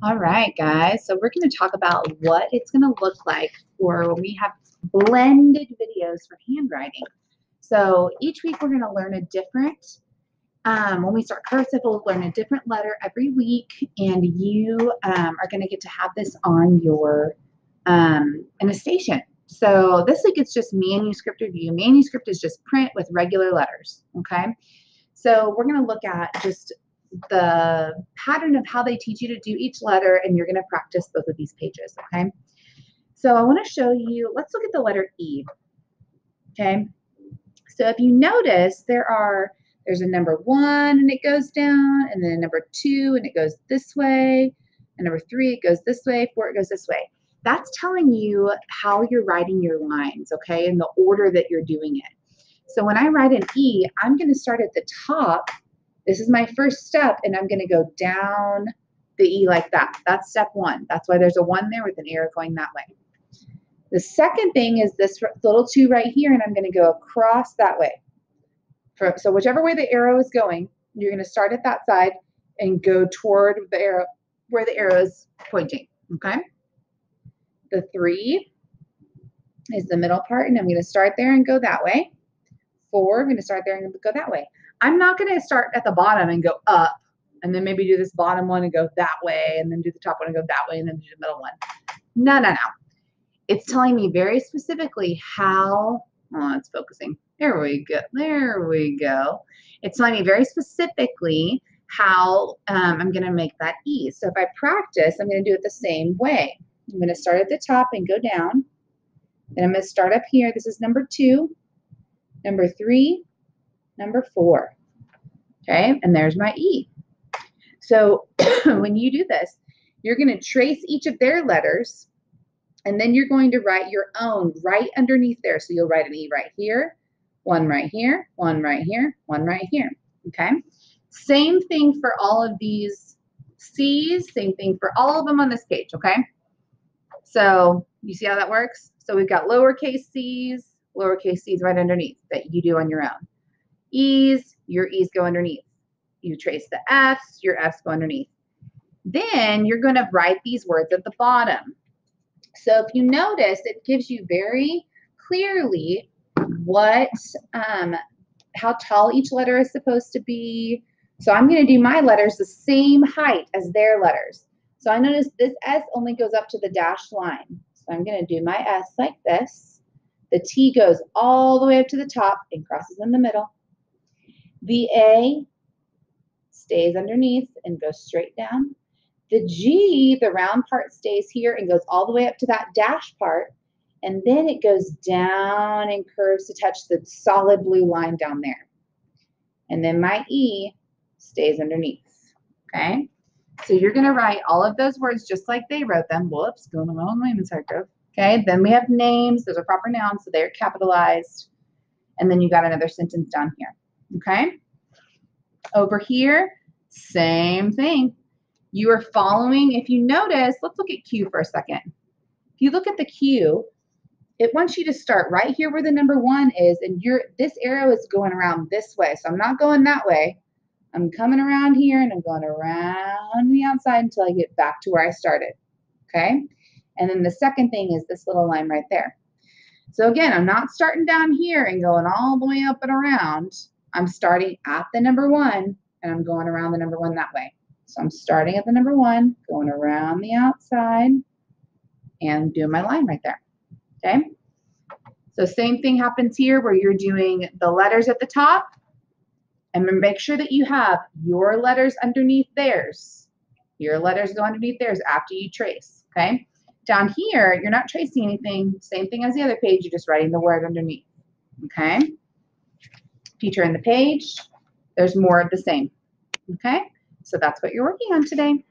All right, guys. So we're going to talk about what it's going to look like for when we have blended videos for handwriting. So each week we're going to learn a different, when we start cursive, we'll learn a different letter every week, and you are going to get to have this on your, in a station. So this week it's just manuscript review. Manuscript is just print with regular letters, okay? So we're going to look at just the pattern of how they teach you to do each letter, and you're going to practice both of these pages, okay? So I want to show you, let's look at the letter E, okay? So if you notice, there's a number 1 and it goes down, and then a number 2 and it goes this way, and number 3 it goes this way, 4 it goes this way. That's telling you how you're writing your lines, okay, in the order that you're doing it. So when I write an E, I'm going to start at the top. This is my first step, and I'm going to go down the E like that. That's step 1. That's why there's a 1 there with an arrow going that way. The second thing is this little 2 right here, and I'm going to go across that way. So whichever way the arrow is going, you're going to start at that side and go toward the arrow where the arrow is pointing, okay? The 3 is the middle part, and I'm going to start there and go that way. 4, I'm going to start there and go that way. I'm not going to start at the bottom and go up, and then maybe do this bottom one and go that way, and then do the top one and go that way, and then do the middle one. No, no, no. It's telling me very specifically how, oh, it's focusing. There we go. There we go. It's telling me very specifically how I'm going to make that E. So if I practice, I'm going to do it the same way. I'm going to start at the top and go down. Then I'm going to start up here. This is number 2, number 3, number 4. Okay, and there's my E. So when you do this, you're going to trace each of their letters, and then you're going to write your own right underneath there. So you'll write an E right here, 1 right here, 1 right here, 1 right here. Okay, same thing for all of these C's, same thing for all of them on this page. Okay, so you see how that works? So we've got lowercase c's right underneath that you do on your own. E's, your E's go underneath. You trace the F's, your F's go underneath. Then you're going to write these words at the bottom. So if you notice, it gives you very clearly what, how tall each letter is supposed to be. So I'm going to do my letters the same height as their letters. So I notice this S only goes up to the dashed line. So I'm going to do my S like this. The T goes all the way up to the top and crosses in the middle. The A stays underneath and goes straight down. The G, the round part, stays here and goes all the way up to that dash part, and then it goes down and curves to touch the solid blue line down there. And then my E stays underneath, okay? So you're going to write all of those words just like they wrote them. Whoops, going the wrong way, Ms. Hargrove. Okay, then we have names. Those are proper nouns, so they're capitalized. And then you got another sentence down here, okay? Over here, same thing. You are following, if you notice, let's look at Q for a second. If you look at the Q, it wants you to start right here where the number 1 is, and this arrow is going around this way. So I'm not going that way. I'm coming around here, and I'm going around the outside until I get back to where I started, okay? And then the second thing is this little line right there. So again, I'm not starting down here and going all the way up and around. I'm starting at the number 1, and I'm going around the number 1 that way. So I'm starting at the number 1, going around the outside, and doing my line right there, okay? So same thing happens here where you're doing the letters at the top, and make sure that you have your letters underneath theirs. Your letters go underneath theirs after you trace, okay? Down here, you're not tracing anything, same thing as the other page, you're just writing the word underneath, okay? If you turn the page, there's more of the same, okay? So that's what you're working on today.